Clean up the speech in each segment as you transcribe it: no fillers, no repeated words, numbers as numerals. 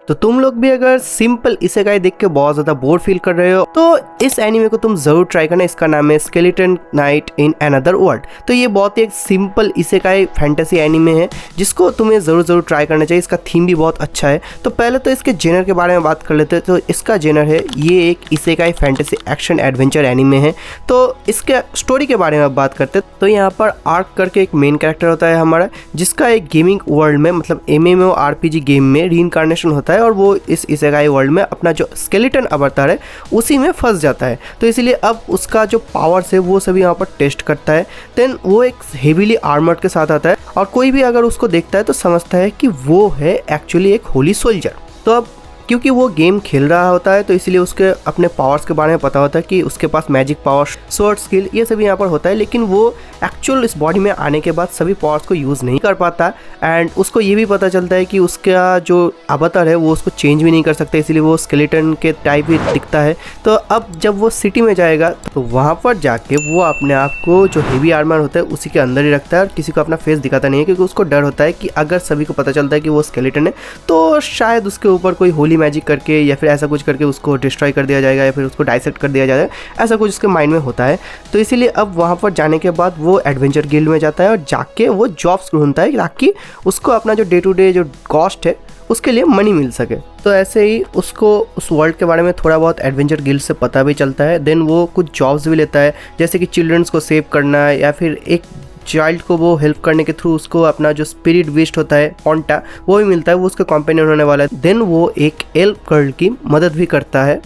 तो तुम लोग भी अगर सिंपल इसेकाई देख के बहुत ज़्यादा बोर फील कर रहे हो तो इस एनीमे को तुम ज़रूर ट्राई करना। इसका नाम है skeleton night in another world. तो ये बहुत ही एक सिंपल इसेकाई फैंटेसी एनीमे है जिसको तुम्हें ज़रूर ट्राई करना चाहिए। इसका थीम भी बहुत अच्छा है। तो पहले तो इसके जेनर के बारे में बात कर लेते हैं। तो इसका जेनर है, ये एक isekai fantasy action adventure anime है। तो इसके स्टोरी के बारे में बात करते हैं तो यहाँ पर आर्क करके एक मेन कैरेक्टर होता है हमारा, जिसका एक गेमिंग वर्ल्ड में मतलब MMORPG गेम में रीइंकार्नेशन होता है और वो इस इसेकाई वर्ल्ड में अपना जो स्केलेटन अवतार है उसी में फंस जाता है। तो इसीलिए अब उसका जो पावर्स है वो सभी यहाँ पर टेस्ट करता है। देन वो एक हेवीली आर्मर्ड के साथ आता है और कोई भी अगर उसको देखता है तो समझता है कि वो है एक्चुअली एक होली सोल्जर। तो अब क्योंकि वो गेम खेल रहा होता है तो इसलिए उसके अपने पावर्स के बारे में पता होता है कि उसके पास मैजिक पावर, स्वॉर्ड स्किल, ये सभी यहाँ पर होता है। लेकिन वो एक्चुअल इस बॉडी में आने के बाद सभी पावर्स को यूज़ नहीं कर पाता एंड उसको ये भी पता चलता है कि उसका जो अवतार है वो उसको चेंज भी नहीं कर सकता, इसीलिए वो स्केलेटन के टाइप ही दिखता है। तो अब जब वो सिटी में जाएगा तो वहाँ पर जाके वो अपने आप को जो हेवी आर्मर होता है उसी के अंदर ही रखता है और किसी को अपना फेस दिखाता नहीं है, क्योंकि उसको डर होता है कि अगर सभी को पता चलता है कि वो स्केलेटन है तो शायद उसके ऊपर कोई होली मैजिक करके या फिर ऐसा कुछ करके उसको डिस्ट्रॉय कर दिया जाएगा या फिर उसको डाइसेक्ट कर दिया जाएगा, ऐसा कुछ उसके माइंड में होता है। तो इसीलिए अब वहाँ पर जाने के बाद वो एडवेंचर गिल्ड में जाता है और जाके वो जॉब्स ढूंढता है ताकि उसको अपना जो डे टू डे जो कॉस्ट है उसके लिए मनी मिल सके। तो ऐसे ही उसको उस वर्ल्ड के बारे में थोड़ा बहुत एडवेंचर गिल्ड से पता भी चलता है। देन वो कुछ जॉब्स भी लेता है, जैसे कि चिल्ड्रंस को सेव करना या फिर एक चाइल्ड को वो हेल्प करने के थ्रू उसको अपना जो स्पिरिट विस्ट होता है पोंटा वो भी मिलता है, वो उसका कॉम्पेनियन होने वाला है। देन वो एक एल्फ गर्ल की मदद भी करता है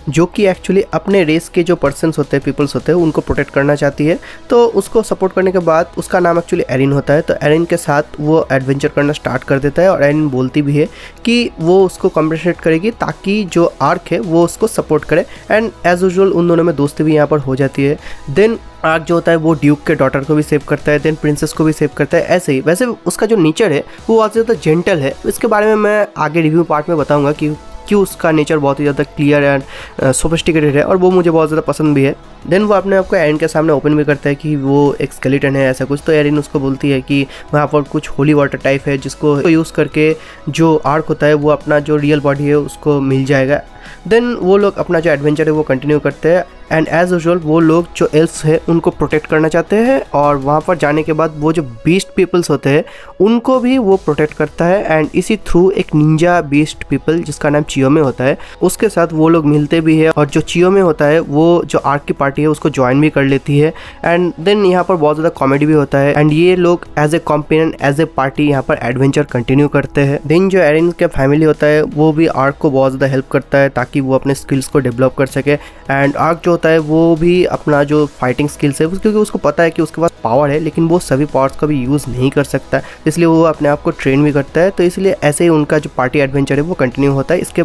जो कि एक्चुअली अपने रेस के जो पर्सन्स होते हैं, पीपल्स होते हैं, उनको प्रोटेक्ट करना चाहती है। तो उसको सपोर्ट करने के बाद उसका नाम एक्चुअली एरिन होता है। तो एरिन के साथ वो एडवेंचर करना स्टार्ट कर देता है और एरिन बोलती भी है कि वो उसको कॉम्पनसेट करेगी ताकि जो आर्क है वो उसको सपोर्ट करे एंड एज यूजुअल उन दोनों में दोस्ती भी यहाँ पर हो जाती है। देन आर्क जो होता है वो ड्यूक के डॉटर को भी सेव करता है, देन प्रिंसेस को भी सेव करता है। ऐसे ही वैसे उसका जो नेचर है वो बहुत ज़्यादा जेंटल है। इसके बारे में मैं आगे रिव्यू पार्ट में बताऊँगा कि क्यों उसका नेचर बहुत ही ज़्यादा क्लियर एंड सोफिस्टिकेटेड है और वो मुझे बहुत ज़्यादा पसंद भी है। देन वो अपने आप को एरिन के सामने ओपन भी करता है कि वो एक स्केलेटन है ऐसा कुछ। तो एरिन उसको बोलती है कि वहाँ पर कुछ होली वाटर टाइप है जिसको यूज़ करके जो आर्क होता है वो अपना जो रियल बॉडी है उसको मिल जाएगा। देन वो लोग अपना जो एडवेंचर है वो कंटिन्यू करते हैं एंड एज यूजुअल वो लोग जो एल्फ्स है उनको प्रोटेक्ट करना चाहते हैं और वहाँ पर जाने के बाद वो जो बीस्ट पीपल्स होते हैं उनको भी वो प्रोटेक्ट करता है एंड इसी थ्रू एक निंजा बीस्ट पीपल जिसका नाम चियोमे होता है उसके साथ वो लोग मिलते भी है और जो चियोमे होता है वो जो आर्क की पार्टी है उसको ज्वाइन भी कर लेती है। एंड देन यहाँ पर बहुत ज़्यादा कॉमेडी भी होता है एंड ये लोग as a companion as a party यहाँ पर एडवेंचर कंटिन्यू करते हैं। देन जो एरिन के फैमिली होता है वो भी आर्क को बहुत ज़्यादा हेल्प करता है ताकि वो अपने स्किल्स को डेवलप कर सके एंड आर्क जो होता है वो भी अपना जो फाइटिंग स्किल्स है क्योंकि उसको पता है कि उसके पास पावर है लेकिन वो सभी पावर्स का भी यूज़ नहीं कर सकता, इसलिए वो अपने आप को ट्रेन भी करता है। तो इसलिए ऐसे ही उनका जो पार्टी एडवेंचर है वो कंटिन्यू होता है। इसके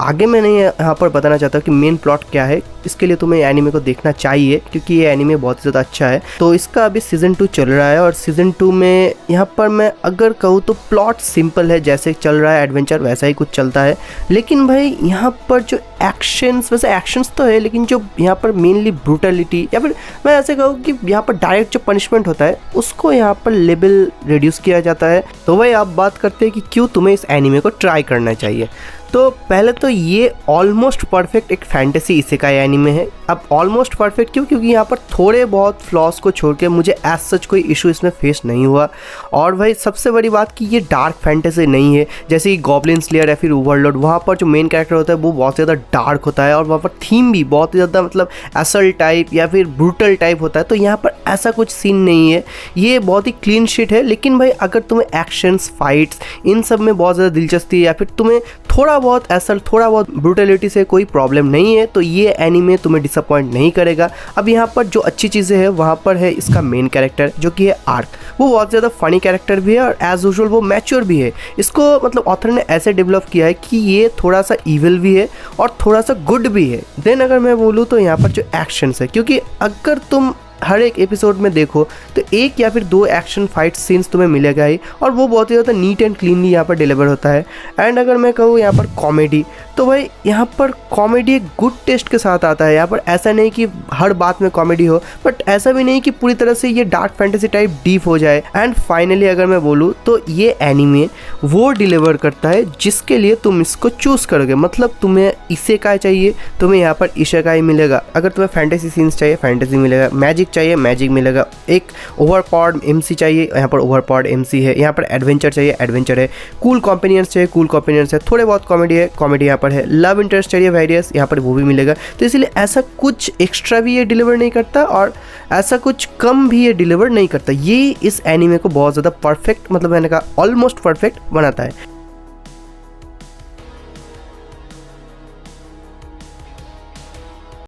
आगे मैं नहीं यहाँ पर बताना चाहता कि मेन प्लॉट क्या है, इसके लिए तुम्हें एनीमे को देखना चाहिए क्योंकि ये एनीमे बहुत ही ज़्यादा अच्छा है। तो इसका अभी सीज़न 2 चल रहा है और सीज़न 2 में यहाँ पर मैं अगर कहूँ तो प्लॉट सिंपल है, जैसे चल रहा है एडवेंचर वैसा ही कुछ चलता है। लेकिन भाई यहाँ पर जो एक्शंस, वैसे एक्शंस तो है लेकिन जो यहाँ पर मेनली ब्रूटलिटी या फिर मैं ऐसे कहूँ कि यहाँ पर डायरेक्ट जो पनिशमेंट होता है उसको यहाँ पर लेवल रिड्यूस किया जाता है। तो भाई आप बात करते हैं कि क्यों तुम्हें इस एनीमे को ट्राई करना चाहिए। तो पहले तो ये ऑलमोस्ट परफेक्ट एक फैंटेसी इसेकाई एनीमे है। अब ऑलमोस्ट परफेक्ट क्यों? क्योंकि यहाँ पर थोड़े बहुत फ्लॉज को छोड़ के मुझे एज सच कोई इशू इसमें फेस नहीं हुआ। और भाई सबसे बड़ी बात कि ये डार्क फैंटेसी नहीं है जैसे कि गॉब्लिन स्लेयर या फिर ओवरलॉर्ड, वहाँ पर जो मेन कैरेक्टर होता है वो बहुत ज़्यादा डार्क होता है और वहाँ पर थीम भी बहुत ही ज़्यादा मतलब असल्ट टाइप या फिर ब्रूटल टाइप होता है। तो यहाँ पर ऐसा कुछ सीन नहीं है, ये बहुत ही क्लीन शीट है। लेकिन भाई अगर तुम्हें एक्शंस, फाइट्स इन सब में बहुत ज़्यादा दिलचस्पी है या फिर तुम्हें थोड़ा बहुत ऐसा थोड़ा बहुत ब्रूटलिटी से कोई प्रॉब्लम नहीं है तो ये एनीमे तुम्हें डिसअपॉइंट नहीं करेगा। अब यहाँ पर जो अच्छी चीज़ें हैं वहाँ पर है इसका मेन कैरेक्टर जो कि है आर्क, वो बहुत ज़्यादा फनी कैरेक्टर भी है और एज यूजुअल वो मैच्योर भी है। इसको मतलब ऑथर ने ऐसे डेवलप किया है कि ये थोड़ा सा इविल भी है और थोड़ा सा गुड भी है। देन अगर मैं बोलूँ तो यहाँ पर जो एक्शंस है, क्योंकि अगर तुम हर एक एपिसोड में देखो तो एक या फिर 2 एक्शन फाइट सीन्स तुम्हें मिलेगा ही और वो बहुत ही ज़्यादा नीट एंड क्लीनली यहाँ पर डिलीवर होता है। एंड अगर मैं कहूँ यहाँ पर कॉमेडी तो भाई यहाँ पर कॉमेडी एक गुड टेस्ट के साथ आता है। यहाँ पर ऐसा नहीं कि हर बात में कॉमेडी हो, बट ऐसा भी नहीं कि पूरी तरह से ये डार्क फैंटेसी टाइप डीप हो जाए। एंड फाइनली अगर मैं बोलूँ तो ये एनीमे वो डिलीवर करता है जिसके लिए तुम इसको चूज करोगे। मतलब तुम्हें इसेकाई चाहिए, तुम्हें यहाँ पर इसेकाई मिलेगा। अगर तुम्हें फैंटेसी सीन्स चाहिए, फैंटेसी मिलेगा। मैजिक चाहिए, मैजिक मिलेगा। एक ओवरपावर्ड एमसी चाहिए, यहाँ पर ओवरपावर्ड एमसी है। यहाँ पर एडवेंचर चाहिए, एडवेंचर है। कूल कॉम्पेनियंस चाहिए, कूल कॉम्पेनियंस है। थोड़े बहुत कॉमेडी है, कॉमेडी यहाँ पर है। लव इंटरेस्ट चाहिए वेरियस, यहाँ पर वो भी मिलेगा। तो इसलिए ऐसा कुछ एक्स्ट्रा भी ये डिलीवर नहीं करता और ऐसा कुछ कम भी ये डिलीवर नहीं करता। ये इस एनीमे को बहुत ज़्यादा परफेक्ट, मतलब मैंने कहा ऑलमोस्ट परफेक्ट बनाता है।